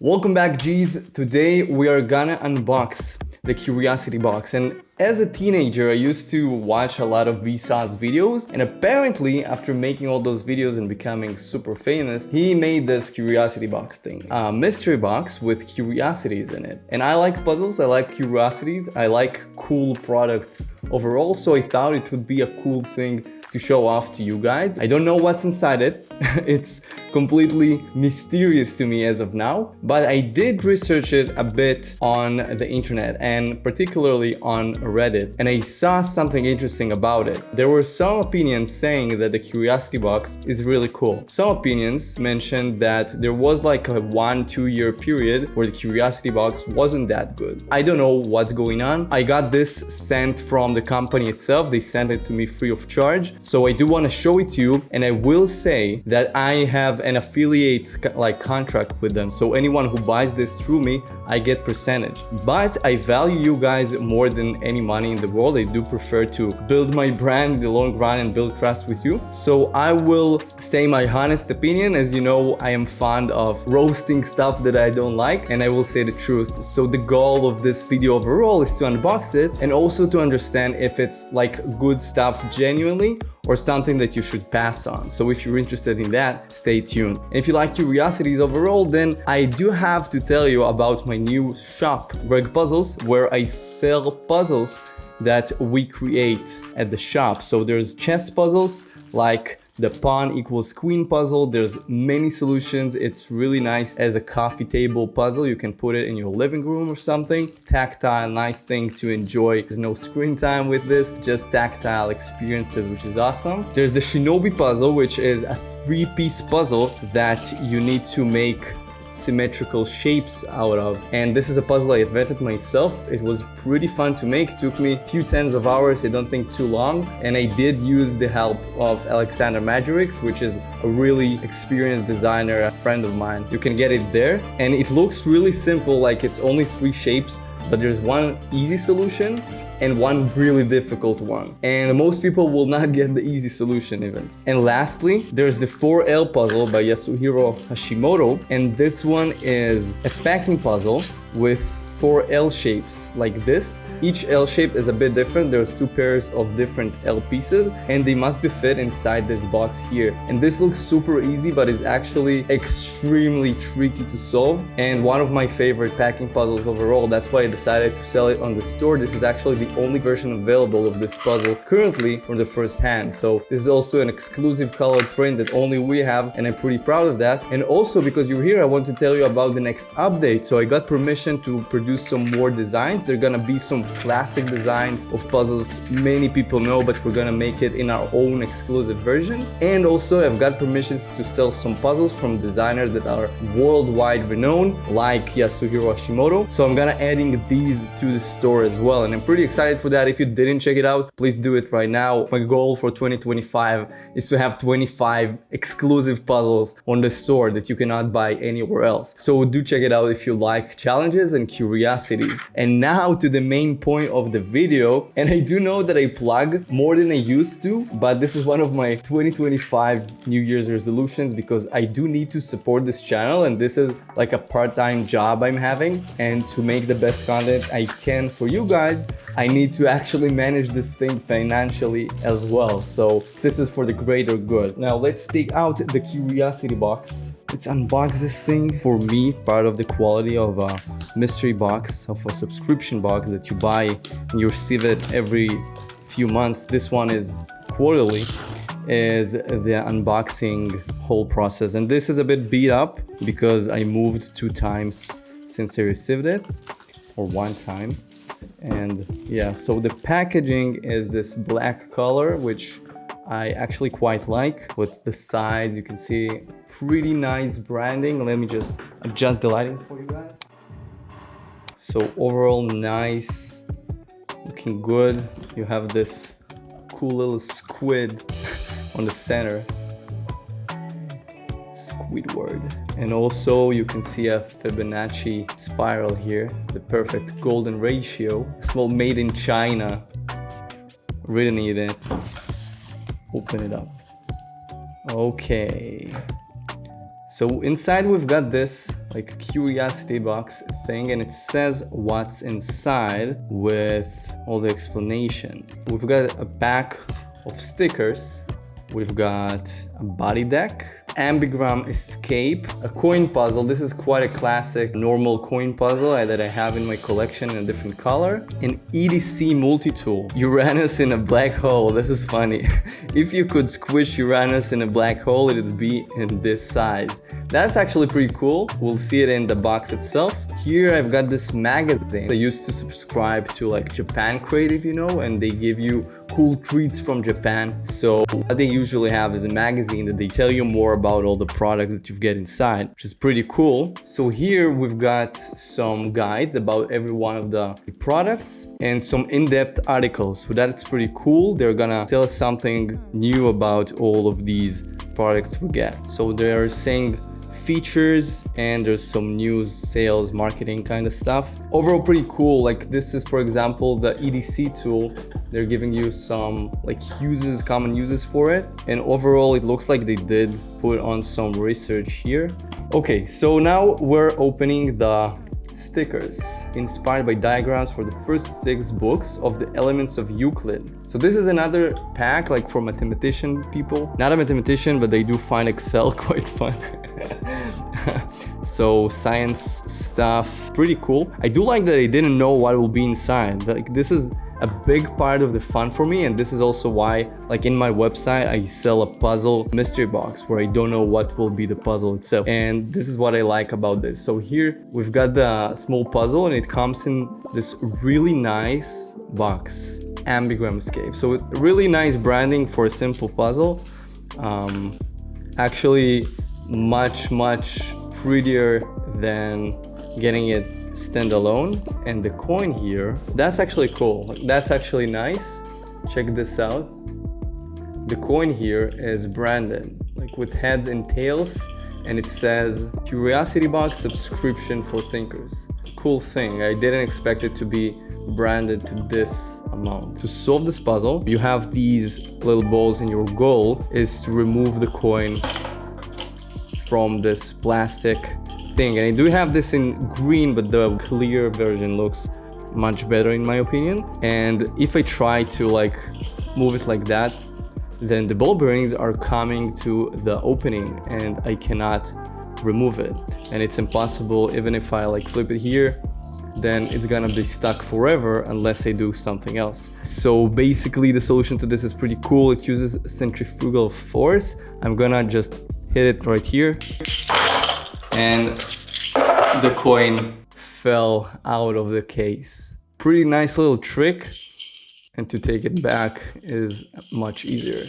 Welcome back, G's. Today we are gonna unbox the Curiosity Box. And as a teenager, I used to watch a lot of VSauce videos, and apparently after making all those videos and becoming super famous, he made this Curiosity Box thing. A mystery box with curiosities in it. And I like puzzles, I like curiosities, I like cool products overall, so I thought it would be a cool thing to show off to you guys. I don't know what's inside it. It's completely mysterious to me as of now, but I did research it a bit on the internet and particularly on Reddit, and I saw something interesting about it. There were some opinions saying that the Curiosity Box is really cool. Some opinions mentioned that there was like a 1-2 year period where the Curiosity Box wasn't that good. I don't know what's going on. I got this sent from the company itself. They sent it to me free of charge. So I do want to show it to you, and I will say that I have an affiliate contract with them. So anyone who buys this through me, I get percentage. But I value you guys more than any money in the world. I do prefer to build my brand in the long run and build trust with you. So I will say my honest opinion. As you know, I am fond of roasting stuff that I don't like, and I will say the truth. So the goal of this video overall is to unbox it and also to understand if it's like good stuff genuinely or something that you should pass on. So if you're interested in that, stay tuned. And if you like curiosities overall, then I do have to tell you about my new shop, Greg Puzzles, where I sell puzzles that we create at the shop. So there's chess puzzles like the pawn equals queen puzzle. There's many solutions. It's really nice as a coffee table puzzle. You can put it in your living room or something. Tactile, nice thing to enjoy. There's no screen time with this, just tactile experiences, which is awesome. There's the Shinobi puzzle, which is a 3-piece puzzle that you need to make symmetrical shapes out of, and this is a puzzle I invented myself. It was pretty fun to make. It took me a few tens of hours, I don't think too long, and I did use the help of Alexander Magirix, which is a really experienced designer, a friend of mine. You can get it there, and it looks really simple, like it's only 3 shapes, but there's one easy solution and one really difficult one. And most people will not get the easy solution even. And lastly, there's the 4L puzzle by Yasuhiro Hashimoto. And this one is a packing puzzle with 4 L shapes like this. Each L shape is a bit different. There's 2 pairs of different L pieces, and they must be fit inside this box here. And this looks super easy, but is actually extremely tricky to solve, and one of my favorite packing puzzles overall. That's why I decided to sell it on the store. This is actually the only version available of this puzzle currently from the first hand. So this is also an exclusive colored print that only we have, and I'm pretty proud of that. And also, because you're here, I want to tell you about the next update. So I got permission to produce some more designs. There are gonna be some classic designs of puzzles many people know, but we're gonna make it in our own exclusive version. And also I've got permissions to sell some puzzles from designers that are worldwide renowned, like Yasuhiro Hashimoto. So I'm gonna adding these to the store as well, and I'm pretty excited for that. If you didn't check it out, please do it right now. My goal for 2025 is to have 25 exclusive puzzles on the store that you cannot buy anywhere else. So do check it out if you like challenges and curiosities. And now to the main point of the video, and I do know that I plug more than I used to, but this is one of my 2025 New Year's resolutions, because I do need to support this channel, and this is like a part-time job I'm having, and to make the best content I can for you guys, I need to actually manage this thing financially as well. So this is for the greater good. Now let's take out the Curiosity Box. Let's unbox this thing. For me, part of the quality of a mystery box, of a subscription box that you buy and you receive it every few months, this one is quarterly, is the unboxing whole process. And this is a bit beat up because I moved 2 times since I received it, or 1 time. And yeah, so the packaging is this black color, which I actually quite like. With the size, you can see pretty nice branding. Let me just adjust the lighting for you guys. So overall nice, looking good. You have this cool little squid on the center. Squidward. And also you can see a Fibonacci spiral here, the perfect golden ratio. Small made in China. Really need it. Let's open it up. Okay. So inside we've got this like curiosity box thing, and it says what's inside with all the explanations. We've got a pack of stickers. We've got a body deck, ambigram escape, a coin puzzle. This is quite a classic normal coin puzzle that I have in my collection in a different color. An EDC multi-tool, Uranus in a black hole. This is funny. If you could squish Uranus in a black hole, it would be in this size. That's actually pretty cool. We'll see it in the box itself. Here I've got this magazine. I used to subscribe to like Japan Creative, you know, and they give you cool treats from Japan. So what they usually have is a magazine that they tell you more about all the products that you get inside, which is pretty cool. So here we've got some guides about every one of the products and some in-depth articles. So that's pretty cool. They're gonna tell us something new about all of these products we get. So they're saying features, and there's some news, sales, marketing kind of stuff. Overall pretty cool. Like this is, for example, the EDC tool. They're giving you some like uses, common uses for it, and overall it looks like they did put on some research here. Okay, so now we're opening the stickers inspired by diagrams for the first 6 books of the elements of Euclid. So this is another pack like for mathematician people. Not a mathematician, but they do find Excel quite fun. So science stuff, pretty cool. I do like that I didn't know what will be inside. Like this is a big part of the fun for me, and this is also why like in my website I sell a puzzle mystery box where I don't know what will be the puzzle itself, and this is what I like about this. So here we've got the small puzzle, and it comes in this really nice box, ambigram escape. So really nice branding for a simple puzzle. Actually much prettier than getting it standalone. And the coin here, that's actually cool. That's actually nice. Check this out. The coin here is branded like with heads and tails, and it says Curiosity Box subscription for thinkers. Cool thing. I didn't expect it to be branded to this amount. To solve this puzzle, you have these little balls, and your goal is to remove the coin from this plastic thing. And I do have this in green, but the clear version looks much better in my opinion. And if I try to like move it like that, then the ball bearings are coming to the opening and I cannot remove it, and it's impossible. Even if I like flip it here, then it's gonna be stuck forever unless I do something else. So basically the solution to this is pretty cool. It uses centrifugal force. I'm gonna just hit it right here, and the coin fell out of the case. Pretty nice little trick, and to take it back is much easier.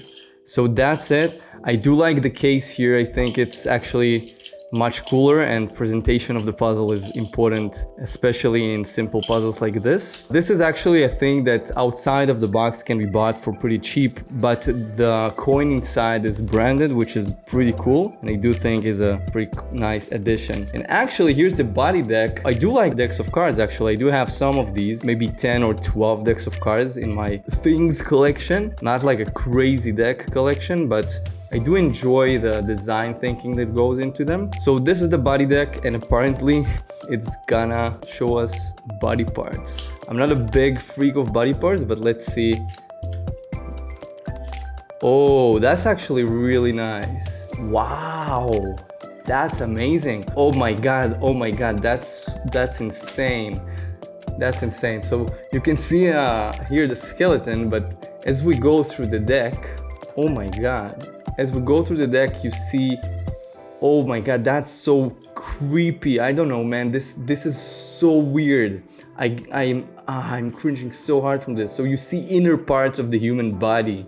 So that's it. I do like the case here. I think it's actually much cooler, and presentation of the puzzle is important, especially in simple puzzles like this. This is actually a thing that outside of the box can be bought for pretty cheap, but the coin inside is branded, which is pretty cool, and I do think is a pretty nice addition. And actually here's the body deck. I do like decks of cards. Actually, I do have some of these, maybe 10 or 12 decks of cards in my things collection. Not like a crazy deck collection, but I do enjoy the design thinking that goes into them. So this is the body deck, and apparently it's gonna show us body parts. I'm not a big freak of body parts, but let's see. Oh, that's actually really nice. Wow, that's amazing. Oh my god, that's insane. That's insane. So you can see here the skeleton, but as we go through the deck, oh my god. As we go through the deck, you see, oh my god, that's so creepy. I don't know, man. This is so weird. I'm cringing so hard from this. So you see inner parts of the human body.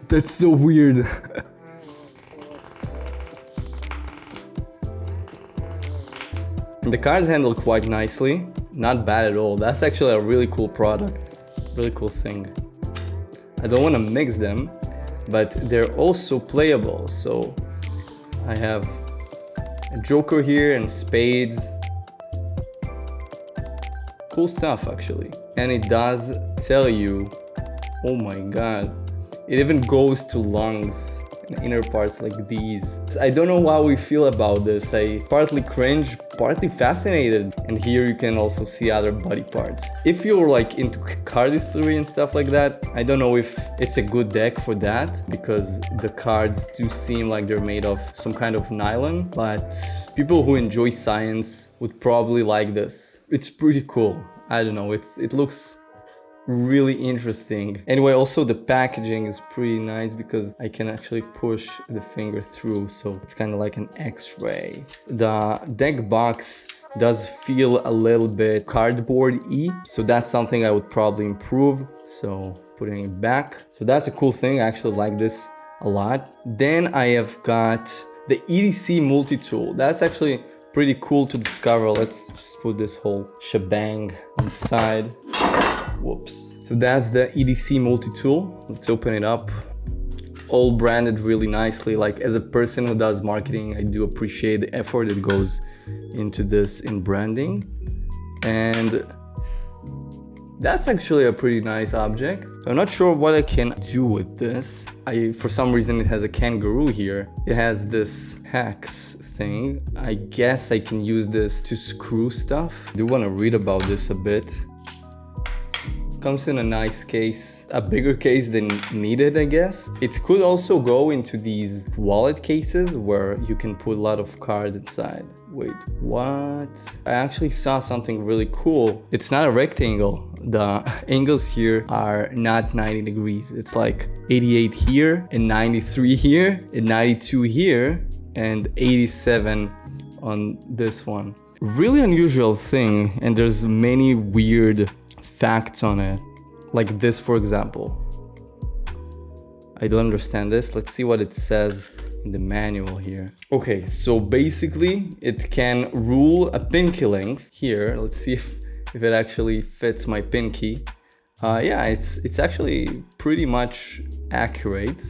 That's so weird. And the cards handle quite nicely. Not bad at all. That's actually a really cool product. Really cool thing. I don't want to mix them, but they're also playable. So I have a joker here and spades. Cool stuff actually. And it does tell you, oh my god, it even goes to lungs and inner parts like these. I don't know how we feel about this. I partly cringe, partly fascinated. And here you can also see other body parts. If you're like into card history and stuff like that, I don't know if it's a good deck for that, because the cards do seem like they're made of some kind of nylon, but people who enjoy science would probably like this. It's pretty cool. I don't know, it looks really interesting. Anyway, also the packaging is pretty nice because I can actually push the finger through, so it's kind of like an X-ray. The deck box does feel a little bit cardboard-y, so that's something I would probably improve. So putting it back. So that's a cool thing. I actually like this a lot. Then I have got the EDC multi-tool. That's actually pretty cool to discover. Let's just put this whole shebang on the side. Whoops. So that's the EDC multi-tool. Let's open it up. All branded really nicely. Like, as a person who does marketing, I do appreciate the effort that goes into this in branding. And that's actually a pretty nice object. I'm not sure what I can do with this. For some reason it has a kangaroo here. It has this hex thing. I guess I can use this to screw stuff. I do want to read about this a bit. Comes in a nice case, a bigger case than needed, I guess. It could also go into these wallet cases where you can put a lot of cards inside. Wait, what? I actually saw something really cool. It's not a rectangle. The angles here are not 90 degrees. It's like 88 here and 93 here and 92 here and 87 on this one. Really unusual thing, and there's many weird facts on it, like this, for example. I don't understand this. Let's see what it says in the manual here. Okay, so basically it can rule a pinky length. Here, let's see if it actually fits my pinky. Yeah, it's actually pretty much accurate.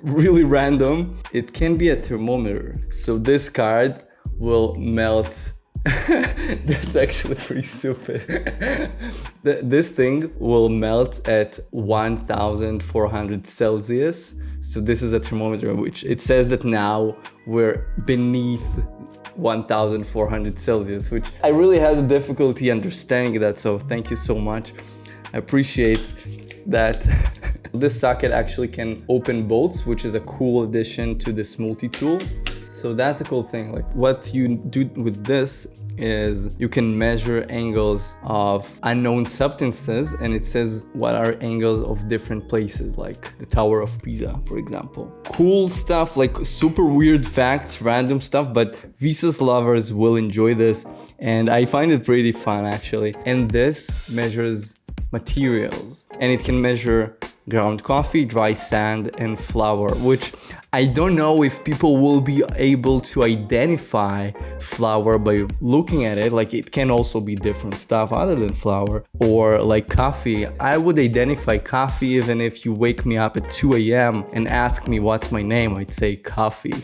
Really random. It can be a thermometer. So this card will melt. That's actually pretty stupid. This thing will melt at 1400 Celsius. So this is a thermometer, which it says that now we're beneath 1400 Celsius, which I really had a difficulty understanding that. So thank you so much. I appreciate that. This socket actually can open bolts, which is a cool addition to this multi-tool. So that's a cool thing. Like, what you do with this is you can measure angles of unknown substances, and it says what are angles of different places, like the Tower of Pisa, for example. Cool stuff, like super weird facts, random stuff, but VSauce lovers will enjoy this, and I find it pretty fun actually. And this measures materials, and it can measure ground coffee, dry sand, and flour, which I don't know if people will be able to identify flour by looking at it. Like, it can also be different stuff other than flour, or like coffee. I would identify coffee even if you wake me up at 2 a.m. and ask me what's my name, I'd say coffee.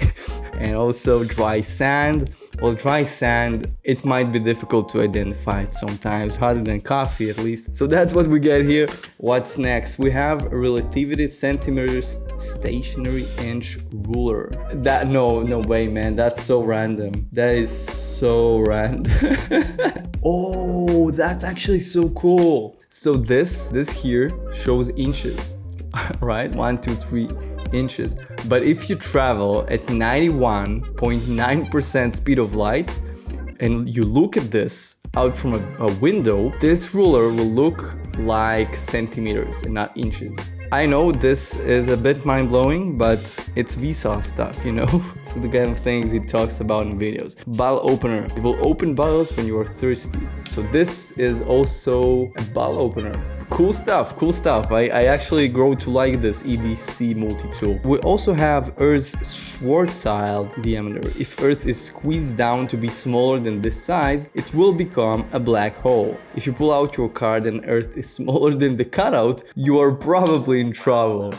And also dry sand. Well, dry sand, it might be difficult to identify it sometimes, harder than coffee at least. So that's what we get here. What's next? We have a relativity centimeters stationary inch ruler. That, no way, man. That's so random. That is so random. Oh, that's actually so cool. So this here shows inches, right? 1, 2, 3 inches. But if you travel at 91.9% speed of light and you look at this out from a window, this ruler will look like centimeters and not inches. I know this is a bit mind-blowing, but it's VSauce stuff, you know? This is the kind of things he talks about in videos. Bottle opener. It will open bottles when you are thirsty. So this is also a bottle opener. Cool stuff, cool stuff. I actually grow to like this EDC multi-tool. We also have Earth's Schwarzschild diameter. If Earth is squeezed down to be smaller than this size, it will become a black hole. If you pull out your card and Earth is smaller than the cutout, you are probably in trouble.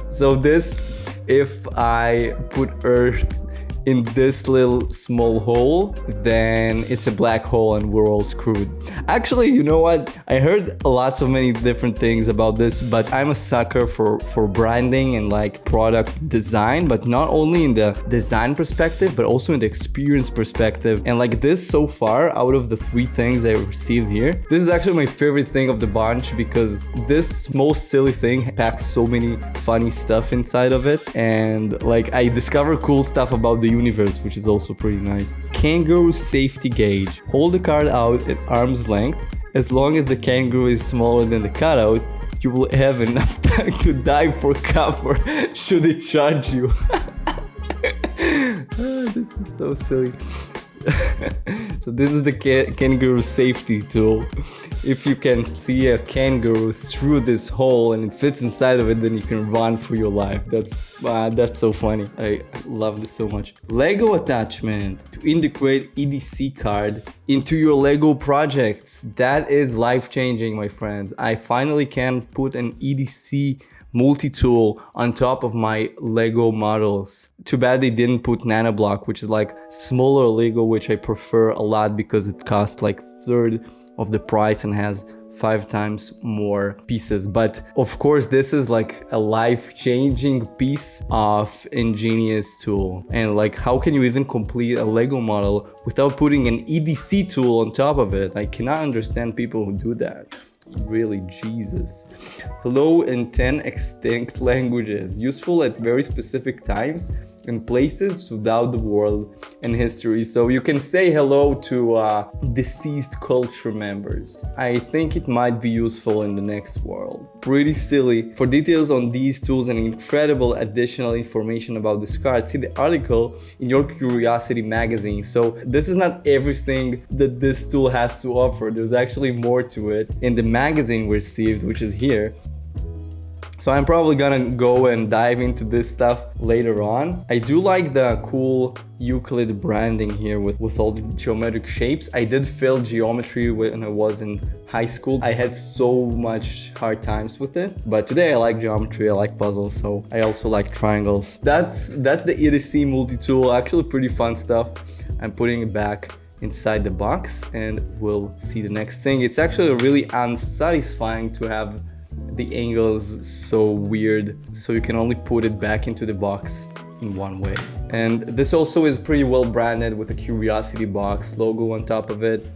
So this, if I put Earth in this little small hole, then it's a black hole and we're all screwed. Actually, you know what? I heard lots of many different things about this, but I'm a sucker for branding and like product design, but not only in the design perspective, but also in the experience perspective. And like this so far, out of the 3 things I received here, this is actually my favorite thing of the bunch, because this most silly thing packs so many funny stuff inside of it. And like I discover cool stuff about the universe, which is also pretty nice. Kangaroo safety gauge. Hold the card out at arm's length. As long as the kangaroo is smaller than the cutout, you will have enough time to dive for cover should it charge you. This is so silly. So this is the kangaroo safety tool. If you can see a kangaroo through this hole and it fits inside of it, then you can run for your life. That's so funny. I love this so much. Lego attachment to integrate EDC card into your Lego projects. That is life-changing, my friends. I finally can put an EDC multi-tool on top of my Lego models. Too bad they didn't put nanoblock, which is like smaller Lego, which I prefer a lot because it costs like third of the price and has 5 times more pieces. But of course, this is like a life-changing piece of ingenious tool. And like, how can you even complete a Lego model without putting an EDC tool on top of it? I cannot understand people who do that. Really, Jesus. Hello in 10 extinct languages, useful at very specific times and places throughout the world and history. So you can say hello to deceased culture members. I think it might be useful in the next world. Pretty silly. For details on these tools and incredible additional information about this card, see the article in your Curiosity magazine. So this is not everything that this tool has to offer. There's actually more to it in the magazine we received, which is here. So I'm probably gonna go and dive into this stuff later on. I do like the cool Euclid branding here with all the geometric shapes. I did fail geometry when I was in high school. I had so much hard times with it, but today I like geometry, I like puzzles, so I also like triangles. That's the EDC multi-tool, actually pretty fun stuff. I'm putting it back inside the box and we'll see the next thing. It's actually really unsatisfying to have the angles so weird, so you can only put it back into the box in one way. And this also is pretty well branded with a Curiosity box logo on top of it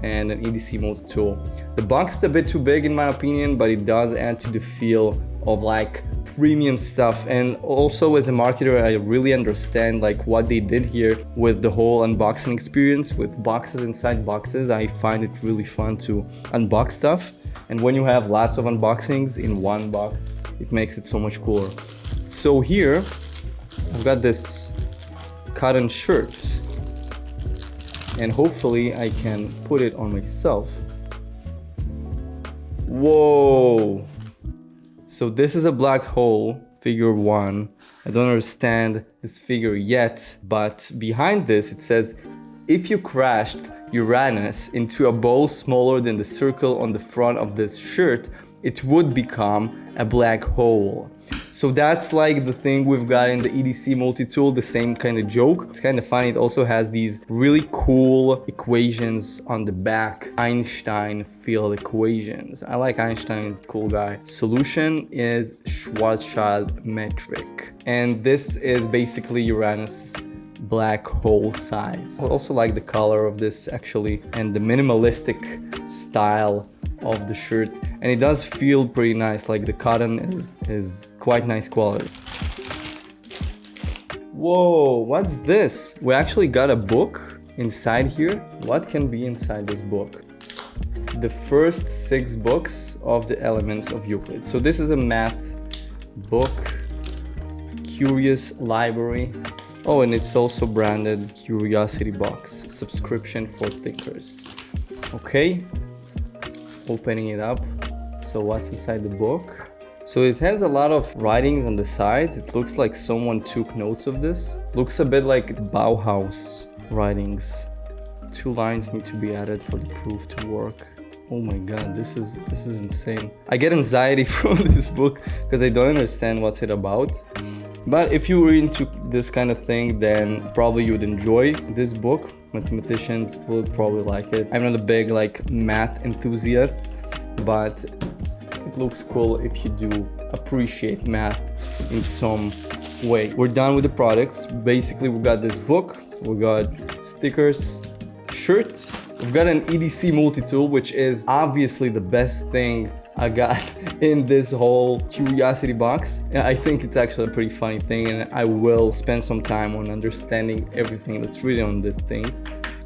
and an EDC multi-tool. The box is a bit too big in my opinion, but it does add to the feel of like premium stuff. And also as a marketer, I really understand like what they did here with the whole unboxing experience with boxes inside boxes. I find it really fun to unbox stuff, and when you have lots of unboxings in one box, it makes it so much cooler. So here I've got this cotton shirt, and hopefully I can put it on myself. Whoa! So this is a black hole, figure 1. I don't understand this figure yet, but behind this it says, if you crashed Uranus into a ball smaller than the circle on the front of this shirt, it would become a black hole. So that's like the thing we've got in the EDC multi-tool, the same kind of joke. It's kind of funny. It also has these really cool equations on the back, Einstein field equations. I like Einstein, he's a cool guy. Solution is Schwarzschild metric. And this is basically Uranus black hole size. I also like the color of this actually, and the minimalistic style of the shirt, and it does feel pretty nice. Like the cotton is quite nice quality. Whoa, what's this? We actually got a book inside here. What can be inside this book? The first 6 books of the elements of Euclid. So this is a math book, curious library. Oh, and it's also branded Curiosity box, subscription for thinkers. Okay, opening it up. So what's inside the book? So it has a lot of writings on the sides. It looks like someone took notes of this. Looks a bit like Bauhaus writings. 2 lines need to be added for the proof to work. Oh my god, this is insane. I get anxiety from this book because I don't understand what's it about. But if you were into this kind of thing, then probably you would enjoy this book. Mathematicians will probably like it. I'm not a big like math enthusiast, but it looks cool if you do appreciate math in some way. We're done with the products. Basically, we got this book, we got stickers, shirt. We've got an EDC multi-tool, which is obviously the best thing I got in this whole curiosity box. I think it's actually a pretty funny thing, and I will spend some time on understanding everything that's written on this thing.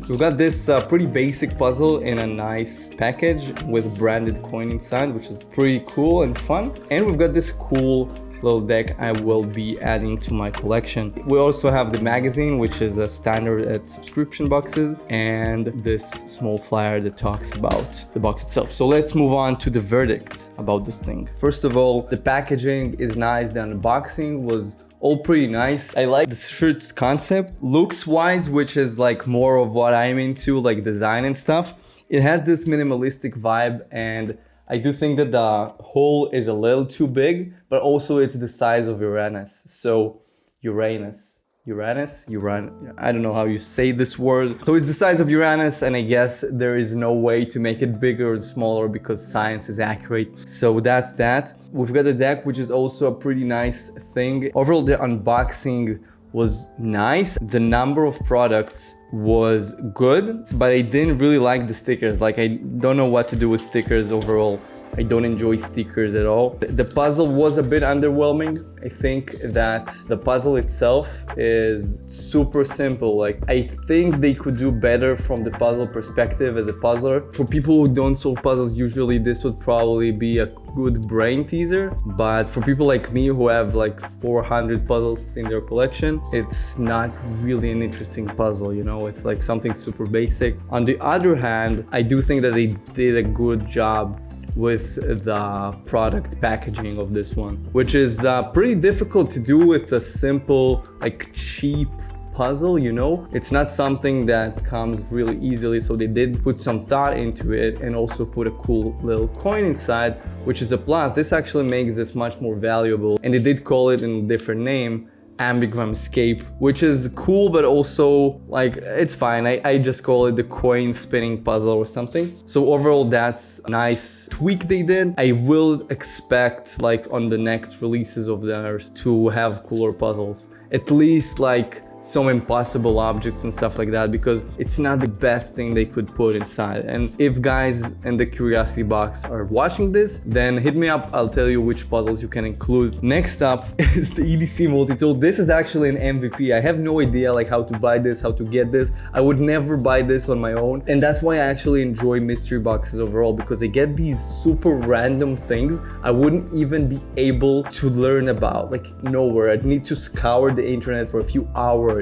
We've got this pretty basic puzzle in a nice package with branded coin inside, which is pretty cool and fun. And we've got this cool little deck I will be adding to my collection. We also have the magazine, which is a standard at subscription boxes, and this small flyer that talks about the box itself. So let's move on to the verdict about this thing. First of all, the packaging is nice. The unboxing was all pretty nice. I like the shirt's concept. Looks wise, which is like more of what I'm into, like design and stuff. It has this minimalistic vibe, and I do think that the hole is a little too big, but also it's the size of Uranus. So Uranus, I don't know how you say this word. So it's the size of Uranus, and I guess there is no way to make it bigger or smaller because science is accurate. So that's that. We've got the deck, which is also a pretty nice thing. Overall, the unboxing was nice. The number of products was good, but I didn't really like the stickers. Like, I don't know what to do with stickers overall. I don't enjoy stickers at all. The puzzle was a bit underwhelming. I think that the puzzle itself is super simple. Like, I think they could do better from the puzzle perspective as a puzzler. For people who don't solve puzzles, usually this would probably be a good brain teaser. But for people like me who have like 400 puzzles in their collection, it's not really an interesting puzzle, you know? It's like something super basic. On the other hand, I do think that they did a good job with the product packaging of this one, which is pretty difficult to do with a simple, like, cheap puzzle, you know? It's not something that comes really easily, so they did put some thought into it and also put a cool little coin inside, which is a plus. This actually makes this much more valuable, and they did call it in a different name, Ambigram Escape, which is cool, but also, like, it's fine. I just call it the coin spinning puzzle or something. So overall, that's a nice tweak they did. I will expect, like, on the next releases of theirs to have cooler puzzles. At least, like, some impossible objects and stuff like that, because it's not the best thing they could put inside. And if guys in the curiosity box are watching this, then hit me up. I'll tell you which puzzles you can include. Next up is the EDC multi-tool. This is actually an MVP. I have no idea like how to buy this, how to get this. I would never buy this on my own, and that's why I actually enjoy mystery boxes overall, because I get these super random things I wouldn't even be able to learn about, like nowhere. I'd need to scour the internet for a few hours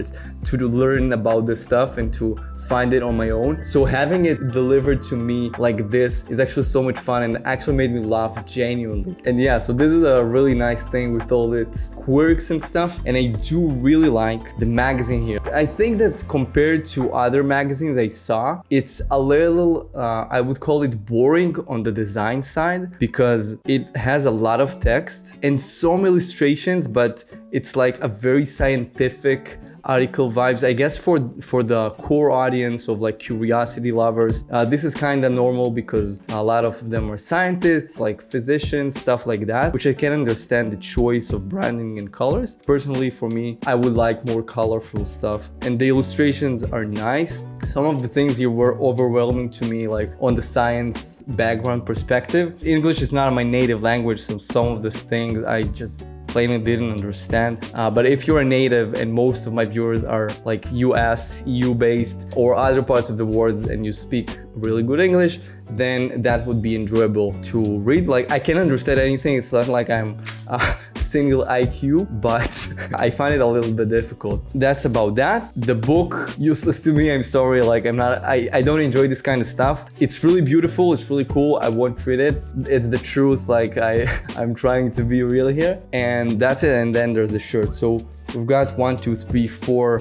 to learn about this stuff and to find it on my own. So having it delivered to me like this is actually so much fun and actually made me laugh genuinely. And yeah, so this is a really nice thing with all its quirks and stuff, and I do really like the magazine here. I think that compared to other magazines I saw, it's a little, I would call it boring on the design side, because it has a lot of text and some illustrations, but it's like a very scientific article vibes. I guess for the core audience of like curiosity lovers, this is kind of normal because a lot of them are scientists, like physicians, stuff like that, which I can understand the choice of branding and colors. Personally, for me, I would like more colorful stuff, and the illustrations are nice. Some of the things here were overwhelming to me, like on the science background perspective. English is not my native language, so some of these things I just plainly didn't understand. But if you're a native, and most of my viewers are like US, EU based, or other parts of the world, and you speak really good English, then that would be enjoyable to read. Like, I can understand anything. It's not like I'm a single IQ, but I find it a little bit difficult. That's about that. The book, useless to me. I'm sorry. Like, I don't enjoy this kind of stuff. It's really beautiful. It's really cool. I won't read it. It's the truth. Like, I'm trying to be real here. And that's it. And then there's the shirt. So we've got 1, 2, 3, 4,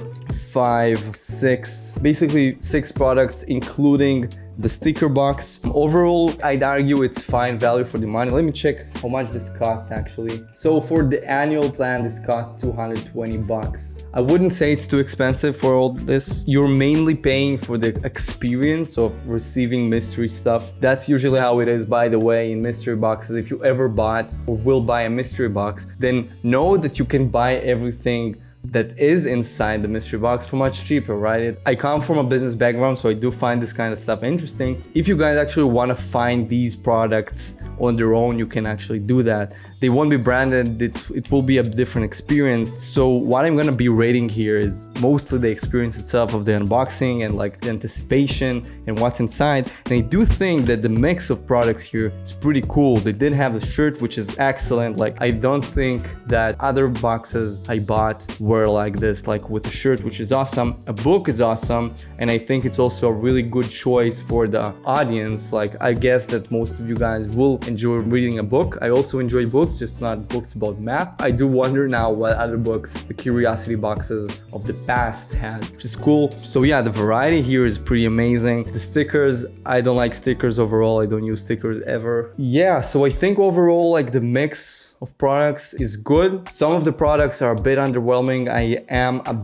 5, 6, basically 6 products, including the sticker box. Overall, I'd argue it's fine value for the money. Let me check how much this costs actually. So for the annual plan, this costs 220 bucks. I wouldn't say it's too expensive for all this. You're mainly paying for the experience of receiving mystery stuff. That's usually how it is, by the way, in mystery boxes. If you ever bought or will buy a mystery box, then know that you can buy everything that is inside the mystery box for much cheaper, right? I come from a business background, so I do find this kind of stuff interesting. If you guys actually want to find these products on their own, you can actually do that. They won't be branded, it will be a different experience. So what I'm gonna be rating here is mostly the experience itself of the unboxing and like the anticipation and what's inside. And I do think that the mix of products here is pretty cool. They did have a shirt, which is excellent. Like, I don't think that other boxes I bought were like this, like with a shirt, which is awesome. A book is awesome. And I think it's also a really good choice for the audience. Like, I guess that most of you guys will enjoy reading a book. I also enjoy books, just not books about math. I do wonder now what other books the curiosity boxes of the past had, which is cool. So yeah, the variety here is pretty amazing. The stickers, I don't like stickers overall. I don't use stickers ever. Yeah, so I think overall, like, the mix of products is good. Some of the products are a bit underwhelming. I am a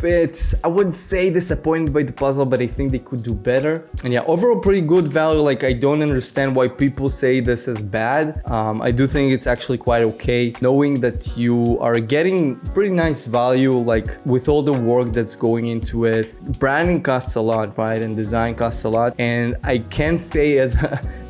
bit, I wouldn't say disappointed by the puzzle, but I think they could do better. And yeah, overall pretty good value. Like, I don't understand why people say this is bad. I do think it's actually quite okay, knowing that you are getting pretty nice value, like with all the work that's going into it. Branding costs a lot, right? And design costs a lot. And I can say as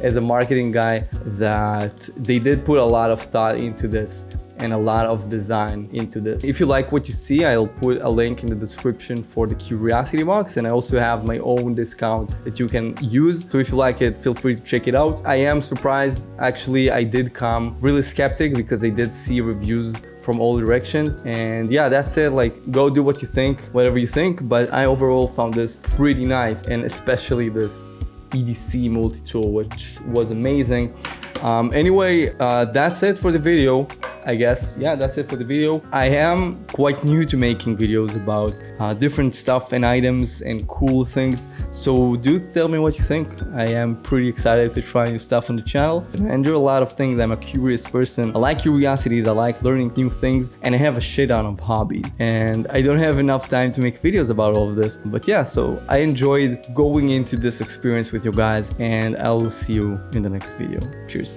as a marketing guy that they did put a lot of thought into this and a lot of design into this. If you like what you see, I'll put a link in the description for the curiosity box, and I also have my own discount that you can use. So if you like it, feel free to check it out. I am surprised, actually. I did come really skeptic because I did see reviews from all directions, and yeah, that's it. Like, go do what you think, whatever you think, but I overall found this pretty nice, and especially this EDC multi-tool, which was amazing. Anyway, that's it for the video, I guess. Yeah, that's it for the video. I am quite new to making videos about different stuff and items and cool things, so do tell me what you think. I am pretty excited to try new stuff on the channel. I enjoy a lot of things. I'm a curious person. I like curiosities, I like learning new things, and I have a shit ton of hobbies, and I don't have enough time to make videos about all of this. But yeah, so I enjoyed going into this experience with you guys, and I'll see you in the next video. Cheers.